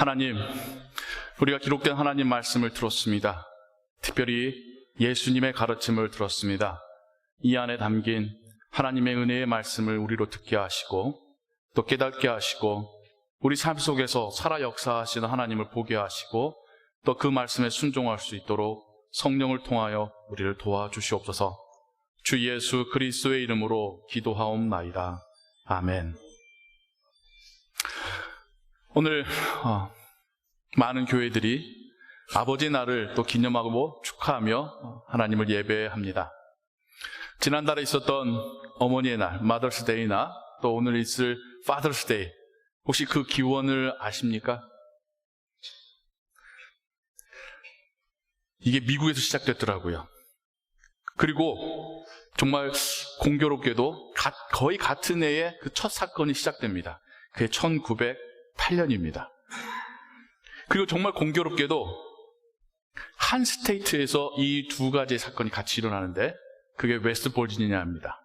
하나님, 우리가 기록된 하나님 말씀을 들었습니다. 특별히 예수님의 가르침을 들었습니다. 이 안에 담긴 하나님의 은혜의 말씀을 우리로 듣게 하시고 또 깨닫게 하시고 우리 삶 속에서 살아 역사하시는 하나님을 보게 하시고 또 그 말씀에 순종할 수 있도록 성령을 통하여 우리를 도와주시옵소서. 주 예수 그리스도의 이름으로 기도하옵나이다. 아멘. 오늘 많은 교회들이 아버지의 날을 또 기념하고 축하하며 하나님을 예배합니다. 지난달에 있었던 어머니의 날, Mother's Day나 또 오늘 있을 Father's Day, 혹시 그 기원을 아십니까? 이게 미국에서 시작됐더라고요. 그리고 정말 공교롭게도 거의 같은 해에 그 첫 사건이 시작됩니다. 그게 1908년입니다. 그리고 정말 공교롭게도 한 스테이트에서 이 두 가지의 사건이 같이 일어나는데 그게 웨스트 버지니아입니다.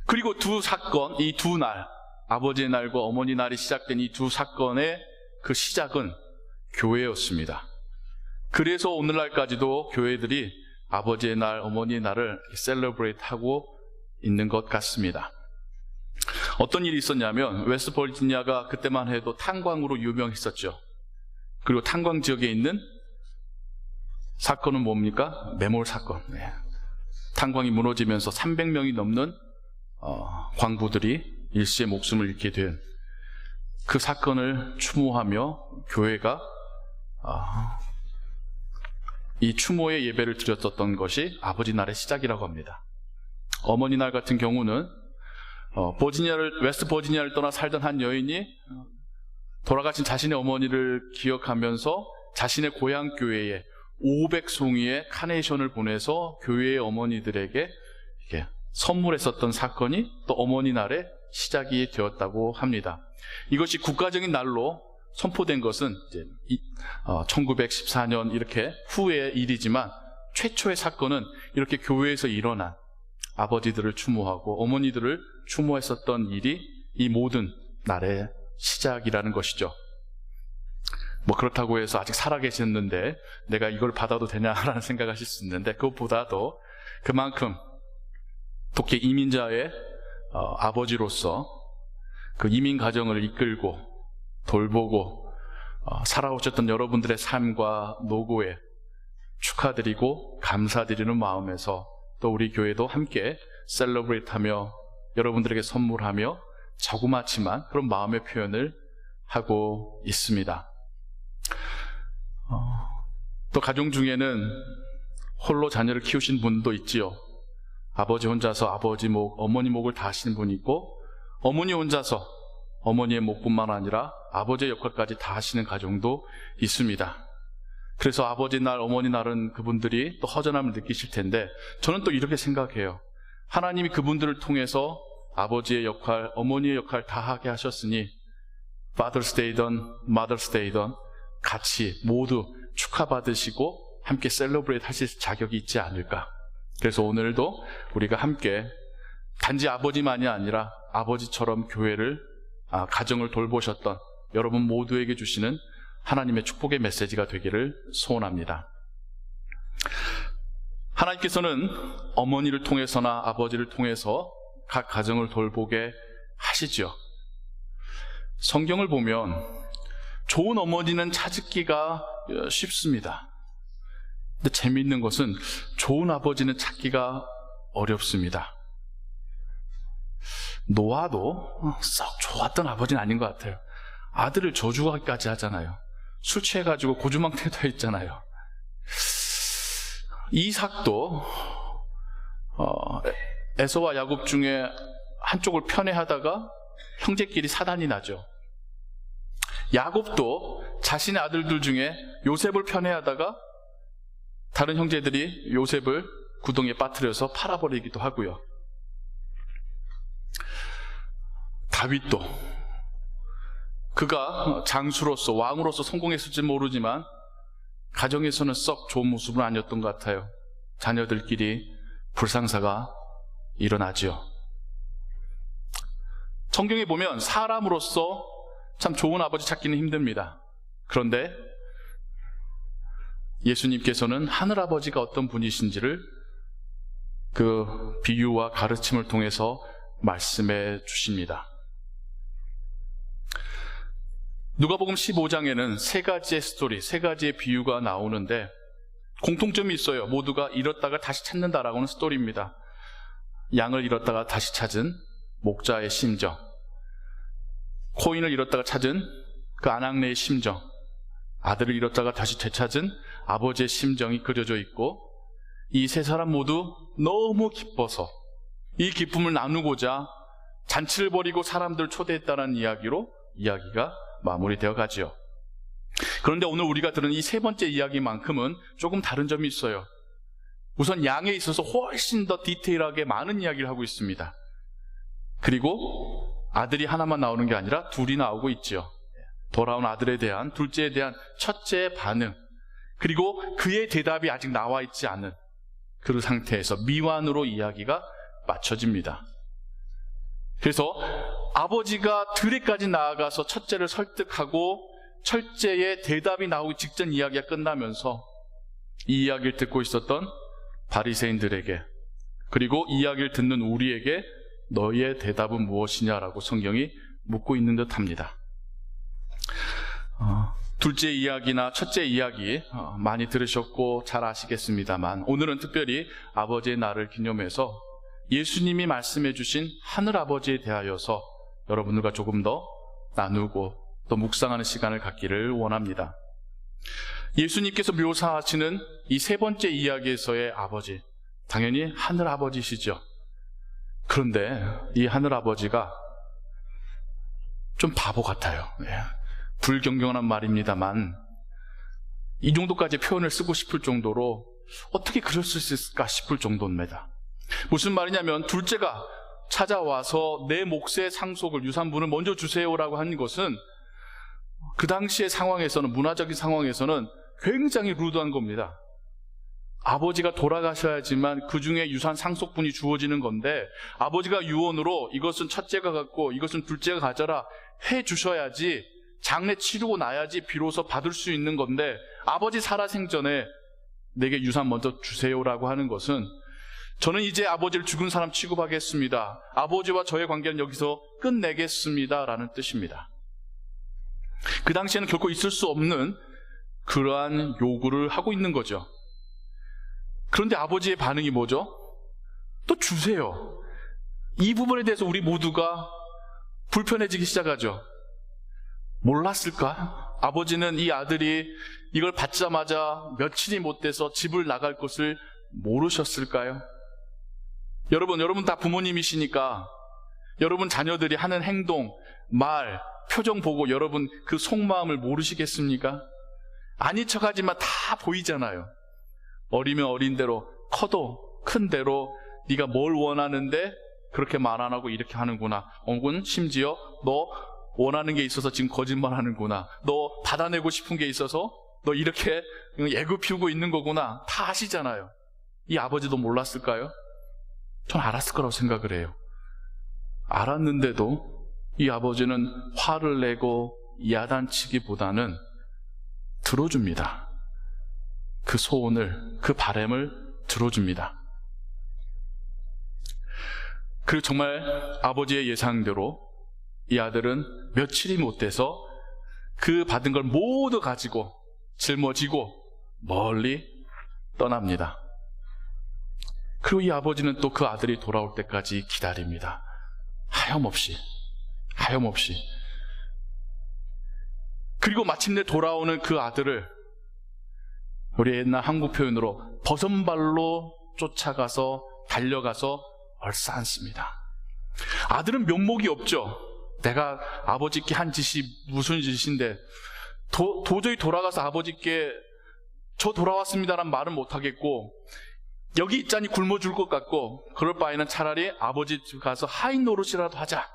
그리고 두 사건, 이 두 날, 아버지의 날과 어머니 날이 시작된 이 두 사건의 그 시작은 교회였습니다. 그래서 오늘날까지도 교회들이 아버지의 날, 어머니의 날을 셀러브레이트 하고 있는 것 같습니다. 어떤 일이 있었냐면 웨스트 버지니아가 그때만 해도 탄광으로 유명했었죠. 그리고 탄광 지역에 있는 사건은 뭡니까? 매몰 사건. 탄광이 무너지면서 300명이 넘는 광부들이 일시에 목숨을 잃게 된 그 사건을 추모하며 교회가 이 추모의 예배를 드렸었던 것이 아버지 날의 시작이라고 합니다. 어머니 날 같은 경우는 웨스트 버지니아를 떠나 살던 한 여인이 돌아가신 자신의 어머니를 기억하면서 자신의 고향 교회에 500송이의 카네이션을 보내서 교회의 어머니들에게 이렇게 선물했었던 사건이 또 어머니 날의 시작이 되었다고 합니다. 이것이 국가적인 날로 선포된 것은 이제 1914년 이렇게 후의 일이지만 최초의 사건은 이렇게 교회에서 일어난 아버지들을 추모하고 어머니들을 추모했었던 일이 이 모든 날의 시작이라는 것이죠. 뭐 그렇다고 해서 아직 살아계셨는데 내가 이걸 받아도 되냐라는 생각하실 수 있는데 그것보다도 그만큼 독재 이민자의 아버지로서 그 이민 가정을 이끌고 돌보고 살아오셨던 여러분들의 삶과 노고에 축하드리고 감사드리는 마음에서 또 우리 교회도 함께 셀러브레이트하며 여러분들에게 선물하며 자그마치만 그런 마음의 표현을 하고 있습니다. 또 가정 중에는 홀로 자녀를 키우신 분도 있지요. 아버지 혼자서 아버지 목, 어머니 목을 다 하시는 분이 있고 어머니 혼자서 어머니의 목뿐만 아니라 아버지의 역할까지 다 하시는 가정도 있습니다. 그래서 아버지 날, 어머니 날은 그분들이 또 허전함을 느끼실 텐데 저는 또 이렇게 생각해요. 하나님이 그분들을 통해서 아버지의 역할, 어머니의 역할 다 하게 하셨으니 Father's Day든 Mother's Day든 같이 모두 축하받으시고 함께 셀러브레이트 하실 자격이 있지 않을까. 그래서 오늘도 우리가 함께 단지 아버지만이 아니라 아버지처럼 교회를 가정을 돌보셨던 여러분 모두에게 주시는 하나님의 축복의 메시지가 되기를 소원합니다. 하나님께서는 어머니를 통해서나 아버지를 통해서 각 가정을 돌보게 하시죠. 성경을 보면 좋은 어머니는 찾기가 쉽습니다. 근데 재미있는 것은 좋은 아버지는 찾기가 어렵습니다. 노아도 썩 좋았던 아버지는 아닌 것 같아요. 아들을 저주하기까지 하잖아요. 술 취해가지고 고주망태도 했잖아요. 이삭도 에서와 야곱 중에 한쪽을 편애하다가 형제끼리 사단이 나죠. 야곱도 자신의 아들들 중에 요셉을 편애하다가 다른 형제들이 요셉을 구덩이에 빠뜨려서 팔아버리기도 하고요. 다윗도 그가 장수로서 왕으로서 성공했을지 모르지만 가정에서는 썩 좋은 모습은 아니었던 것 같아요. 자녀들끼리 불상사가 일어나지요. 성경에 보면 사람으로서 참 좋은 아버지 찾기는 힘듭니다. 그런데 예수님께서는 하늘아버지가 어떤 분이신지를 그 비유와 가르침을 통해서 말씀해 주십니다. 누가복음 15장에는 세 가지의 스토리, 세 가지의 비유가 나오는데 공통점이 있어요. 모두가 잃었다가 다시 찾는다라고 하는 스토리입니다. 양을 잃었다가 다시 찾은 목자의 심정, 코인을 잃었다가 찾은 그 아낙네의 심정, 아들을 잃었다가 다시 되찾은 아버지의 심정이 그려져 있고, 이 세 사람 모두 너무 기뻐서 이 기쁨을 나누고자 잔치를 벌이고 사람들을 초대했다는 이야기로 이야기가 마무리되어 가지요. 그런데 오늘 우리가 들은 이 세 번째 이야기만큼은 조금 다른 점이 있어요. 우선 양에 있어서 훨씬 더 디테일하게 많은 이야기를 하고 있습니다. 그리고 아들이 하나만 나오는 게 아니라 둘이 나오고 있지요. 돌아온 아들에 대한, 둘째에 대한 첫째의 반응, 그리고 그의 대답이 아직 나와 있지 않은 그 상태에서 미완으로 이야기가 맞춰집니다. 그래서 아버지가 들에까지 나아가서 첫째를 설득하고 첫째의 대답이 나오기 직전 이야기가 끝나면서 이 이야기를 듣고 있었던 바리새인들에게, 그리고 이 이야기를 듣는 우리에게 너희의 대답은 무엇이냐라고 성경이 묻고 있는 듯합니다. 둘째 이야기나 첫째 이야기 많이 들으셨고 잘 아시겠습니다만, 오늘은 특별히 아버지의 날을 기념해서 예수님이 말씀해 주신 하늘아버지에 대하여서 여러분들과 조금 더 나누고 또 묵상하는 시간을 갖기를 원합니다. 예수님께서 묘사하시는 이 세 번째 이야기에서의 아버지, 당연히 하늘아버지시죠. 그런데 이 하늘아버지가 좀 바보 같아요. 불경건한 말입니다만 이 정도까지 표현을 쓰고 싶을 정도로 어떻게 그럴 수 있을까 싶을 정도입니다. 무슨 말이냐면, 둘째가 찾아와서 내 몫의 상속을, 유산분을 먼저 주세요라고 한 것은 그 당시의 상황에서는, 문화적인 상황에서는 굉장히 루드한 겁니다. 아버지가 돌아가셔야지만 그 중에 유산 상속분이 주어지는 건데, 아버지가 유언으로 이것은 첫째가 갖고 이것은 둘째가 가져라 해 주셔야지, 장례 치르고 나야지 비로소 받을 수 있는 건데, 아버지 살아생전에 내게 유산 먼저 주세요라고 하는 것은, 저는 이제 아버지를 죽은 사람 취급하겠습니다, 아버지와 저의 관계는 여기서 끝내겠습니다 라는 뜻입니다. 그 당시에는 결코 있을 수 없는 그러한 요구를 하고 있는 거죠. 그런데 아버지의 반응이 뭐죠? 또 주세요. 이 부분에 대해서 우리 모두가 불편해지기 시작하죠. 몰랐을까? 아버지는 이 아들이 이걸 받자마자 며칠이 못 돼서 집을 나갈 것을 모르셨을까요? 여러분 다 부모님이시니까 여러분 자녀들이 하는 행동, 말, 표정 보고 여러분 그 속마음을 모르시겠습니까? 아닌 척하지만 다 보이잖아요. 어리면 어린 대로, 커도 큰 대로 네가 뭘 원하는데 그렇게 말 안 하고 이렇게 하는구나. 혹은 심지어 너 원하는 게 있어서 지금 거짓말하는구나. 너 받아내고 싶은 게 있어서 너 이렇게 애교 피우고 있는 거구나. 다 아시잖아요. 이 아버지도 몰랐을까요? 전 알았을 거라고 생각을 해요. 알았는데도 이 아버지는 화를 내고 야단치기보다는 들어줍니다. 그 소원을, 그 바람을 들어줍니다. 그리고 정말 아버지의 예상대로 이 아들은 며칠이 못 돼서 그 받은 걸 모두 가지고 짊어지고 멀리 떠납니다. 그리고 이 아버지는 또 그 아들이 돌아올 때까지 기다립니다. 하염없이. 그리고 마침내 돌아오는 그 아들을 우리 옛날 한국 표현으로 버선발로 쫓아가서 달려가서 얼싸안습니다. 아들은 면목이 없죠. 내가 아버지께 한 짓이 무슨 짓인데 도저히 돌아가서 아버지께 저 돌아왔습니다라는 말은 못하겠고, 여기 있자니 굶어 죽을 것 같고, 그럴 바에는 차라리 아버지 집 가서 하인 노릇이라도 하자,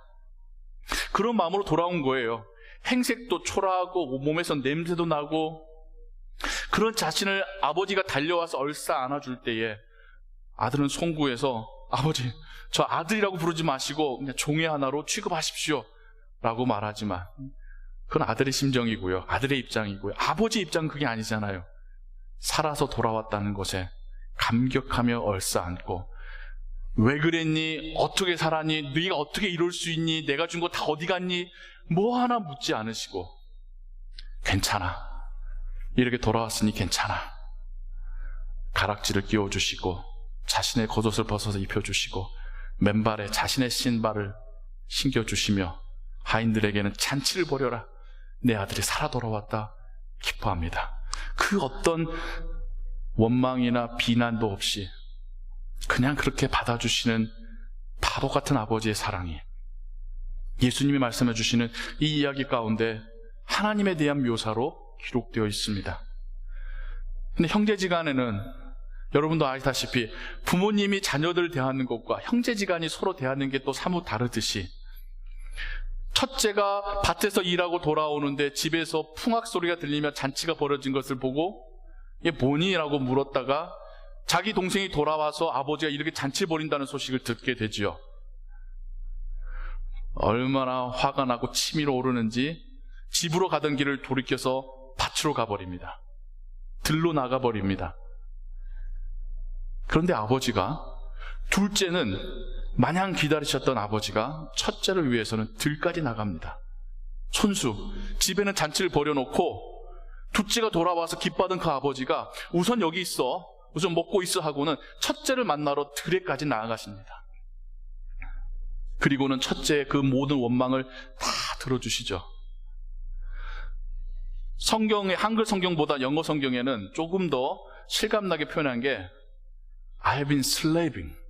그런 마음으로 돌아온 거예요. 행색도 초라하고 몸에서 냄새도 나고, 그런 자신을 아버지가 달려와서 얼싸 안아줄 때에 아들은 송구해서 아버지 저 아들이라고 부르지 마시고 그냥 종의 하나로 취급하십시오 라고 말하지만, 그건 아들의 심정이고요. 아들의 입장이고요. 아버지의 입장은 그게 아니잖아요. 살아서 돌아왔다는 것에 감격하며 얼싸안고, 왜 그랬니? 어떻게 살았니? 네가 어떻게 이럴 수 있니? 내가 준 거 다 어디 갔니? 뭐 하나 묻지 않으시고, 괜찮아. 이렇게 돌아왔으니 괜찮아. 가락지를 끼워주시고, 자신의 겉옷을 벗어서 입혀주시고, 맨발에 자신의 신발을 신겨주시며, 하인들에게는 잔치를 벌여라. 내 아들이 살아 돌아왔다. 기뻐합니다. 그 어떤 원망이나 비난도 없이 그냥 그렇게 받아주시는 바보 같은 아버지의 사랑이 예수님이 말씀해 주시는 이 이야기 가운데 하나님에 대한 묘사로 기록되어 있습니다. 근데 형제지간에는 여러분도 아시다시피 부모님이 자녀들 대하는 것과 형제지간이 서로 대하는 게 또 사뭇 다르듯이, 첫째가 밭에서 일하고 돌아오는데 집에서 풍악 소리가 들리며 잔치가 벌어진 것을 보고 이게 뭐니? 라고 물었다가 자기 동생이 돌아와서 아버지가 이렇게 잔치를 벌인다는 소식을 듣게 되지요. 얼마나 화가 나고 치밀어 오르는지 집으로 가던 길을 돌이켜서 밭으로 가버립니다. 들로 나가버립니다. 그런데 아버지가, 둘째는 마냥 기다리셨던 아버지가 첫째를 위해서는 들까지 나갑니다. 손수, 집에는 잔치를 벌여놓고 둘째가 돌아와서 기뻐하던 그 아버지가 우선 여기 있어, 우선 먹고 있어 하고는 첫째를 만나러 들에까지 나아가십니다. 그리고는 첫째의 그 모든 원망을 다 들어주시죠. 성경의, 한글 성경보다 영어 성경에는 조금 더 실감나게 표현한 게 I've been slaving.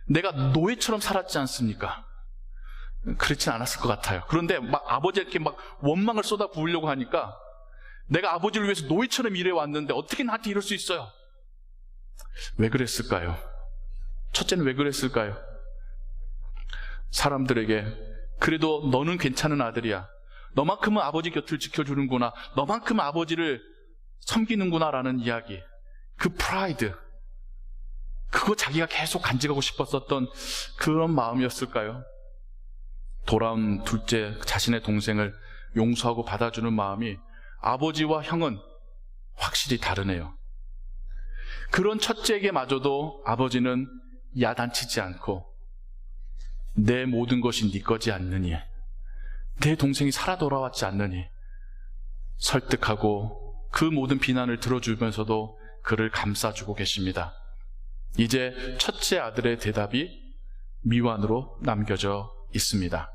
내가 노예처럼 살았지 않습니까? 그렇진 않았을 것 같아요. 그런데 막 아버지에게 막 원망을 쏟아 부으려고 하니까, 내가 아버지를 위해서 노예처럼 일해왔는데 어떻게 나한테 이럴 수 있어요? 왜 그랬을까요? 첫째는 왜 그랬을까요? 사람들에게 그래도 너는 괜찮은 아들이야, 너만큼은 아버지 곁을 지켜주는구나, 너만큼은 아버지를 섬기는구나 라는 이야기, 그 프라이드, 그거 자기가 계속 간직하고 싶었었던 그런 마음이었을까요? 돌아온 둘째, 자신의 동생을 용서하고 받아주는 마음이 아버지와 형은 확실히 다르네요. 그런 첫째에게마저도 아버지는 야단치지 않고 내 모든 것이 네 거지 않느니, 내 동생이 살아 돌아왔지 않느니 설득하고 그 모든 비난을 들어주면서도 그를 감싸주고 계십니다. 이제 첫째 아들의 대답이 미완으로 남겨져 있습니다.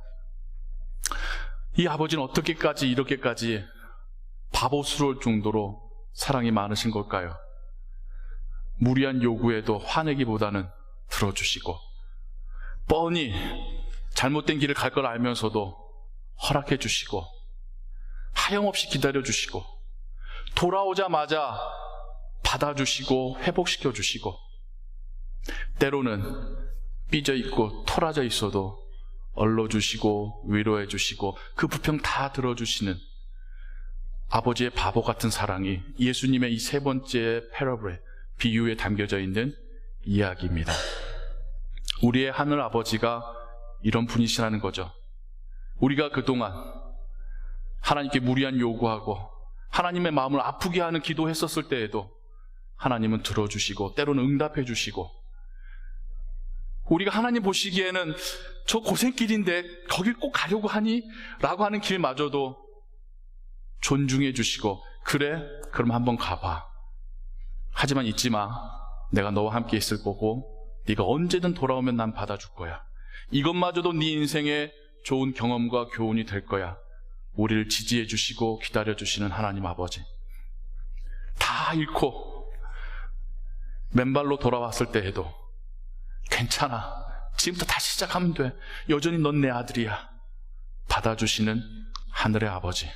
이 아버지는 어떻게까지 이렇게까지 바보스러울 정도로 사랑이 많으신 걸까요? 무리한 요구에도 화내기보다는 들어주시고, 뻔히 잘못된 길을 갈 걸 알면서도 허락해 주시고, 하염없이 기다려 주시고, 돌아오자마자 받아주시고 회복시켜 주시고, 때로는 삐져있고 토라져 있어도 얼러주시고 위로해 주시고 그 불평 다 들어주시는 아버지의 바보 같은 사랑이 예수님의 이 세 번째 패러블의 비유에 담겨져 있는 이야기입니다. 우리의 하늘 아버지가 이런 분이시라는 거죠. 우리가 그동안 하나님께 무리한 요구하고 하나님의 마음을 아프게 하는 기도했었을 때에도 하나님은 들어주시고 때로는 응답해 주시고, 우리가 하나님 보시기에는 저 고생길인데 거길 꼭 가려고 하니? 라고 하는 길마저도 존중해 주시고, 그래? 그럼 한번 가봐. 하지만 잊지 마. 내가 너와 함께 있을 거고 네가 언제든 돌아오면 난 받아줄 거야. 이것마저도 네 인생의 좋은 경험과 교훈이 될 거야. 우리를 지지해 주시고 기다려 주시는 하나님 아버지, 다 잃고 맨발로 돌아왔을 때에도 괜찮아, 지금부터 다시 시작하면 돼, 여전히 넌 내 아들이야 받아주시는 하늘의 아버지,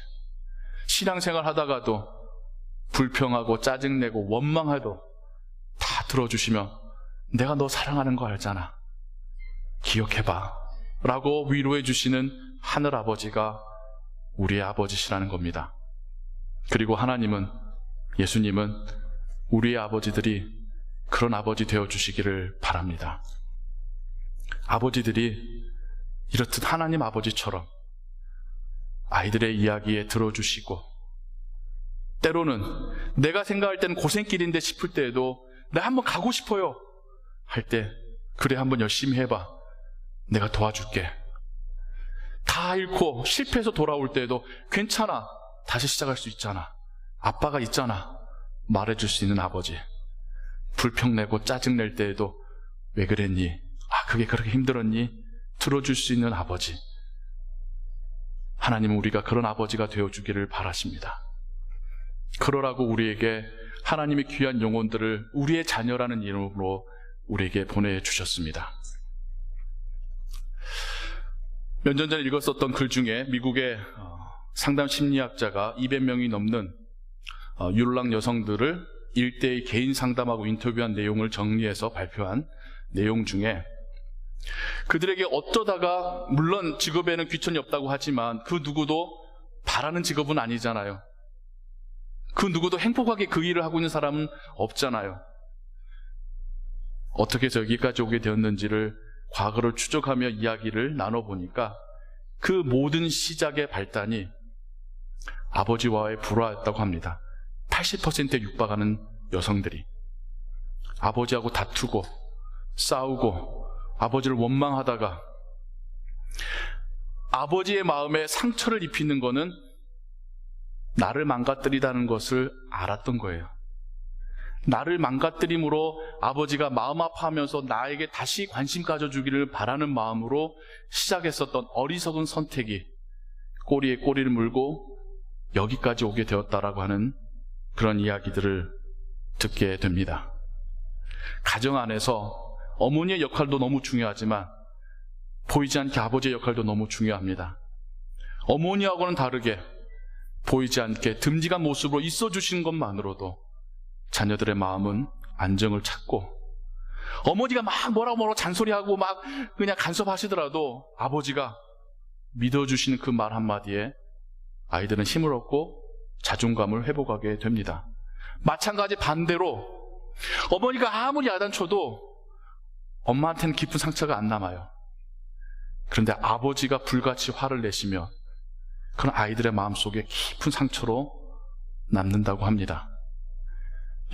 신앙생활 하다가도 불평하고 짜증내고 원망해도 다 들어주시며 내가 너 사랑하는 거 알잖아, 기억해봐 라고 위로해 주시는 하늘 아버지가 우리의 아버지시라는 겁니다. 그리고 하나님은, 예수님은 우리의 아버지들이 그런 아버지 되어주시기를 바랍니다. 아버지들이 이렇듯 하나님 아버지처럼 아이들의 이야기에 들어주시고, 때로는 내가 생각할 때는 고생길인데 싶을 때에도 나 한번 가고 싶어요 할 때, 그래 한번 열심히 해봐, 내가 도와줄게. 다 잃고 실패해서 돌아올 때에도 괜찮아, 다시 시작할 수 있잖아, 아빠가 있잖아 말해줄 수 있는 아버지. 불평내고 짜증낼 때에도 왜 그랬니? 아, 그게 그렇게 힘들었니? 들어줄 수 있는 아버지. 하나님은 우리가 그런 아버지가 되어주기를 바라십니다. 그러라고 우리에게 하나님의 귀한 영혼들을 우리의 자녀라는 이름으로 우리에게 보내주셨습니다. 몇 년 전에 읽었었던 글 중에 미국의 상담 심리학자가 200명이 넘는 유랑 여성들을 일대일 개인 상담하고 인터뷰한 내용을 정리해서 발표한 내용 중에, 그들에게 어쩌다가, 물론 직업에는 귀천이 없다고 하지만 그 누구도 바라는 직업은 아니잖아요. 그 누구도 행복하게 그 일을 하고 있는 사람은 없잖아요. 어떻게 해서 여기까지 오게 되었는지를 과거를 추적하며 이야기를 나눠보니까 그 모든 시작의 발단이 아버지와의 불화였다고 합니다. 80%에 육박하는 여성들이 아버지하고 다투고 싸우고 아버지를 원망하다가 아버지의 마음에 상처를 입히는 것은 나를 망가뜨리다는 것을 알았던 거예요. 나를 망가뜨림으로 아버지가 마음 아파하면서 나에게 다시 관심 가져주기를 바라는 마음으로 시작했었던 어리석은 선택이 꼬리에 꼬리를 물고 여기까지 오게 되었다라고 하는 그런 이야기들을 듣게 됩니다. 가정 안에서 어머니의 역할도 너무 중요하지만 보이지 않게 아버지의 역할도 너무 중요합니다. 어머니하고는 다르게 보이지 않게 듬직한 모습으로 있어 주시는 것만으로도 자녀들의 마음은 안정을 찾고, 어머니가 막 뭐라고 잔소리하고 막 그냥 간섭하시더라도 아버지가 믿어주시는 그 말 한마디에 아이들은 힘을 얻고 자존감을 회복하게 됩니다. 마찬가지 반대로 어머니가 아무리 야단쳐도 엄마한테는 깊은 상처가 안 남아요. 그런데 아버지가 불같이 화를 내시면 그런 아이들의 마음속에 깊은 상처로 남는다고 합니다.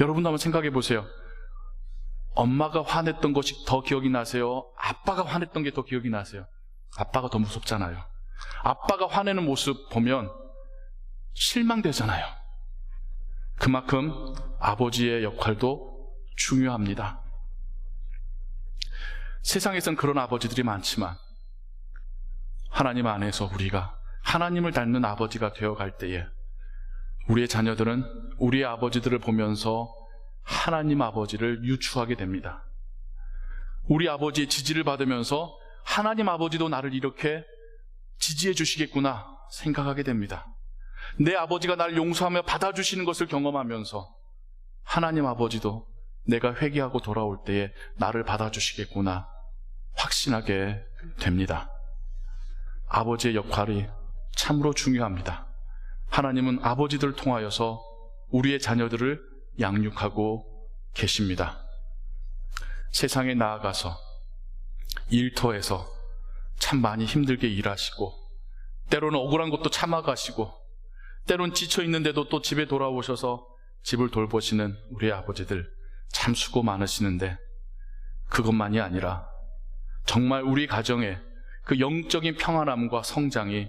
여러분도 한번 생각해 보세요. 엄마가 화냈던 것이 더 기억이 나세요? 아빠가 화냈던 게 더 기억이 나세요? 아빠가 더 무섭잖아요. 아빠가 화내는 모습 보면 실망되잖아요. 그만큼 아버지의 역할도 중요합니다. 세상에선 그런 아버지들이 많지만 하나님 안에서 우리가 하나님을 닮는 아버지가 되어갈 때에 우리의 자녀들은 우리의 아버지들을 보면서 하나님 아버지를 유추하게 됩니다. 우리 아버지의 지지를 받으면서 하나님 아버지도 나를 이렇게 지지해 주시겠구나 생각하게 됩니다. 내 아버지가 나를 용서하며 받아주시는 것을 경험하면서 하나님 아버지도 내가 회개하고 돌아올 때에 나를 받아주시겠구나 확신하게 됩니다. 아버지의 역할이 참으로 중요합니다. 하나님은 아버지들을 통하여서 우리의 자녀들을 양육하고 계십니다. 세상에 나아가서 일터에서 참 많이 힘들게 일하시고 때로는 억울한 것도 참아가시고 때로는 지쳐있는데도 또 집에 돌아오셔서 집을 돌보시는 우리의 아버지들 참 수고 많으시는데, 그것만이 아니라 정말 우리 가정에 그 영적인 평안함과 성장이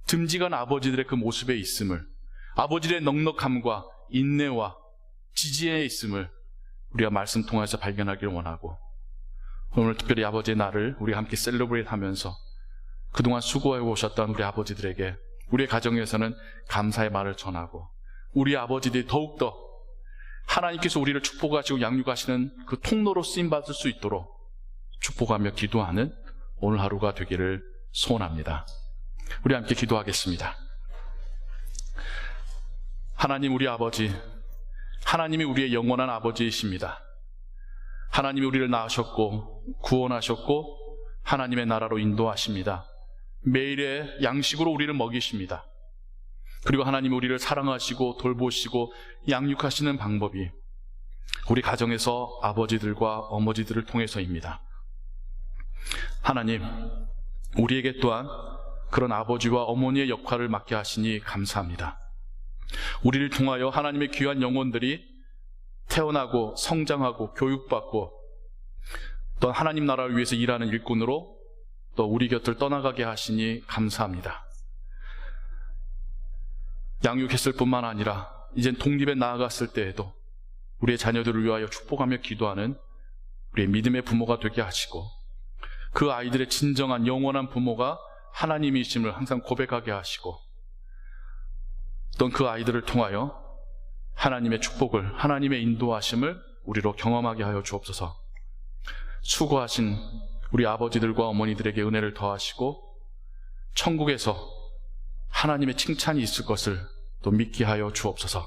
듬직한 아버지들의 그 모습에 있음을, 아버지의 넉넉함과 인내와 지지에 있음을 우리가 말씀 통해서 발견하기를 원하고, 오늘 특별히 아버지의 날을 우리가 함께 셀러브레이트 하면서 그동안 수고해 오셨던 우리 아버지들에게 우리의 가정에서는 감사의 말을 전하고, 우리 아버지들이 더욱더 하나님께서 우리를 축복하시고 양육하시는 그 통로로 쓰임받을 수 있도록 축복하며 기도하는 오늘 하루가 되기를 소원합니다. 우리 함께 기도하겠습니다. 하나님, 우리 아버지, 하나님이 우리의 영원한 아버지이십니다. 하나님이 우리를 낳으셨고 구원하셨고 하나님의 나라로 인도하십니다. 매일의 양식으로 우리를 먹이십니다. 그리고 하나님이 우리를 사랑하시고 돌보시고 양육하시는 방법이 우리 가정에서 아버지들과 어머니들을 통해서입니다. 하나님, 우리에게 또한 그런 아버지와 어머니의 역할을 맡게 하시니 감사합니다. 우리를 통하여 하나님의 귀한 영혼들이 태어나고 성장하고 교육받고 또 하나님 나라를 위해서 일하는 일꾼으로 또 우리 곁을 떠나가게 하시니 감사합니다. 양육했을 뿐만 아니라 이젠 독립에 나아갔을 때에도 우리의 자녀들을 위하여 축복하며 기도하는 우리의 믿음의 부모가 되게 하시고, 그 아이들의 진정한 영원한 부모가 하나님이심을 항상 고백하게 하시고, 또 그 아이들을 통하여 하나님의 축복을, 하나님의 인도하심을 우리로 경험하게 하여 주옵소서. 수고하신 우리 아버지들과 어머니들에게 은혜를 더하시고 천국에서 하나님의 칭찬이 있을 것을 또 믿게 하여 주옵소서.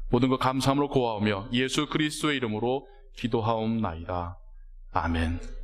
모든 것 감사함으로 고하오며 예수 그리스도의 이름으로 기도하옵나이다. 아멘.